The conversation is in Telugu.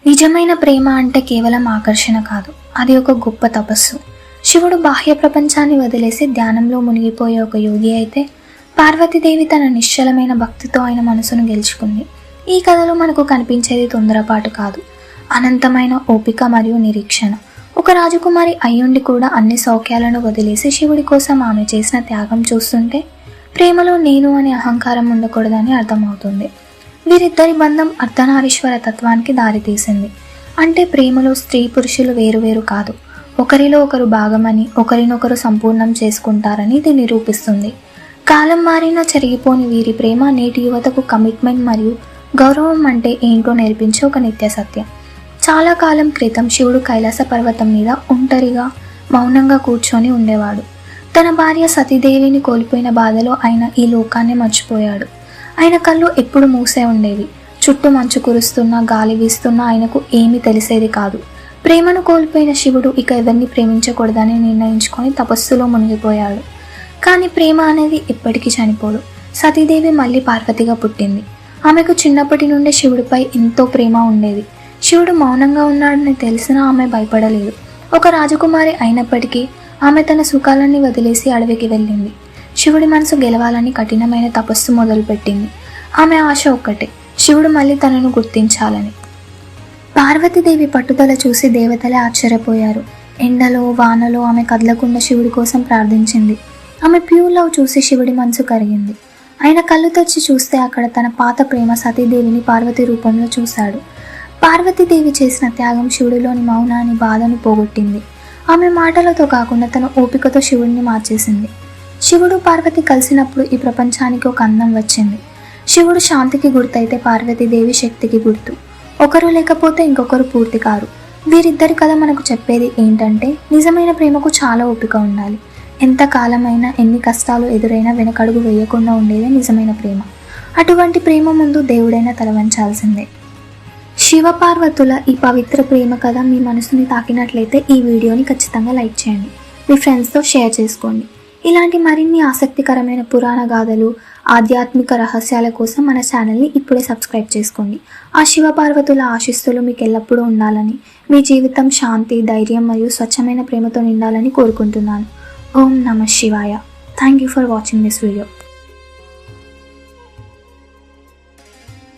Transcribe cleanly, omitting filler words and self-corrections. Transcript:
నిజమైన ప్రేమ అంటే కేవలం ఆకర్షణ కాదు, అది ఒక గొప్ప తపస్సు. శివుడు బాహ్య ప్రపంచాన్ని వదిలేసి ధ్యానంలో మునిగిపోయే ఒక యోగి అయితే, పార్వతీదేవి తన నిశ్చలమైన భక్తితో ఆయన మనసును గెలుచుకుంది. ఈ కథలో మనకు కనిపించేది తొందరపాటు కాదు, అనంతమైన ఓపిక మరియు నిరీక్షణ. ఒక రాజకుమారి అయ్యుండి కూడా అన్ని సౌఖ్యాలను వదిలేసి శివుడి కోసం ఆమె చేసిన త్యాగం చూస్తుంటే ప్రేమలో నేను అనే అహంకారం ఉండకూడదని అర్థమవుతుంది. వీరిద్దరి బంధం అర్ధనారీశ్వర తత్వానికి దారితీసింది. అంటే ప్రేమలో స్త్రీ పురుషులు వేరువేరు కాదు, ఒకరిలో ఒకరు భాగమని, ఒకరినొకరు సంపూర్ణం చేసుకుంటారని ఇది నిరూపిస్తుంది. కాలం మారినా చెరిగిపోని వీరి ప్రేమ నేటి యువతకు కమిట్మెంట్ మరియు గౌరవం అంటే ఏంటో నేర్పించే ఒక నిత్య సత్యం. చాలా కాలం క్రితం శివుడు కైలాస పర్వతం మీద ఒంటరిగా మౌనంగా కూర్చొని ఉండేవాడు. తన భార్య సతీదేవిని కోల్పోయిన బాధలో ఆయన ఈ లోకాన్ని మర్చిపోయాడు. ఆయన కళ్ళు ఎప్పుడు మూసే ఉండేవి. చుట్టూ మంచు కురుస్తున్నా, గాలి వీస్తున్నా ఆయనకు ఏమీ తెలిసేది కాదు. ప్రేమను కోల్పోయిన శివుడు ఇక ఎవరిని ప్రేమించకూడదని నిర్ణయించుకొని తపస్సులో మునిగిపోయాడు. కానీ ప్రేమ అనేది ఎప్పటికీ చనిపోదు. సతీదేవి మళ్ళీ పార్వతిగా పుట్టింది. ఆమెకు చిన్నప్పటి నుండే శివుడిపై ఎంతో ప్రేమ ఉండేది. శివుడు మౌనంగా ఉన్నాడని తెలిసినా ఆమె భయపడలేదు. ఒక రాజకుమారి అయినప్పటికీ ఆమె తన సుఖాలన్నీ వదిలేసి అడవికి వెళ్ళింది. శివుడి మనసు గెలవాలని కఠినమైన తపస్సు మొదలుపెట్టింది. ఆమె ఆశ ఒక్కటే, శివుడు మళ్ళీ తనను గుర్తించాలని. పార్వతీదేవి పట్టుదల చూసి దేవతలే ఆశ్చర్యపోయారు. ఎండలో వానలో ఆమె కదలకుండా శివుడి కోసం ప్రార్థించింది. ఆమె ప్యూర్ లవ్ చూసి శివుడి మనసు కరిగింది. ఆయన కళ్ళు తెచ్చి చూస్తే అక్కడ తన పాత ప్రేమ సతీదేవిని పార్వతి రూపంలో చూశాడు. పార్వతీదేవి చేసిన త్యాగం శివుడిలోని మౌనాన్ని, బాధను పోగొట్టింది. ఆమె మాటలతో కాకుండా తన ఓపికతో శివుడిని మార్చేసింది. శివుడు పార్వతి కలిసినప్పుడు ఈ ప్రపంచానికి ఒక అందం వచ్చింది. శివుడు శాంతికి గుర్తయితే పార్వతీదేవి శక్తికి గుర్తు. ఒకరు లేకపోతే ఇంకొకరు పూర్తి కారు. వీరిద్దరి కథ మనకు చెప్పేది ఏంటంటే, నిజమైన ప్రేమకు చాలా ఓపిక ఉండాలి. ఎంత కాలమైనా, ఎన్ని కష్టాలు ఎదురైనా వెనకడుగు వేయకుండా ఉండేదే నిజమైన ప్రేమ. అటువంటి ప్రేమ ముందు దేవుడైనా తలవంచాల్సిందే. శివపార్వతుల ఈ పవిత్ర ప్రేమ కథ మీ మనసుని తాకినట్లయితే ఈ వీడియోని ఖచ్చితంగా లైక్ చేయండి, మీ ఫ్రెండ్స్తో షేర్ చేసుకోండి. ఇలాంటి మరిన్ని ఆసక్తికరమైన పురాణ గాథలు, ఆధ్యాత్మిక రహస్యాల కోసం మన ఛానల్ని ఇప్పుడే సబ్స్క్రైబ్ చేసుకోండి. ఆ శివపార్వతుల ఆశీస్సులు మీకు ఎల్లప్పుడూ ఉండాలని, మీ జీవితం శాంతి, ధైర్యం మరియు స్వచ్ఛమైన ప్రేమతో నిండాలని కోరుకుంటున్నాను. ఓం నమః శివాయ. Thank you for watching this video.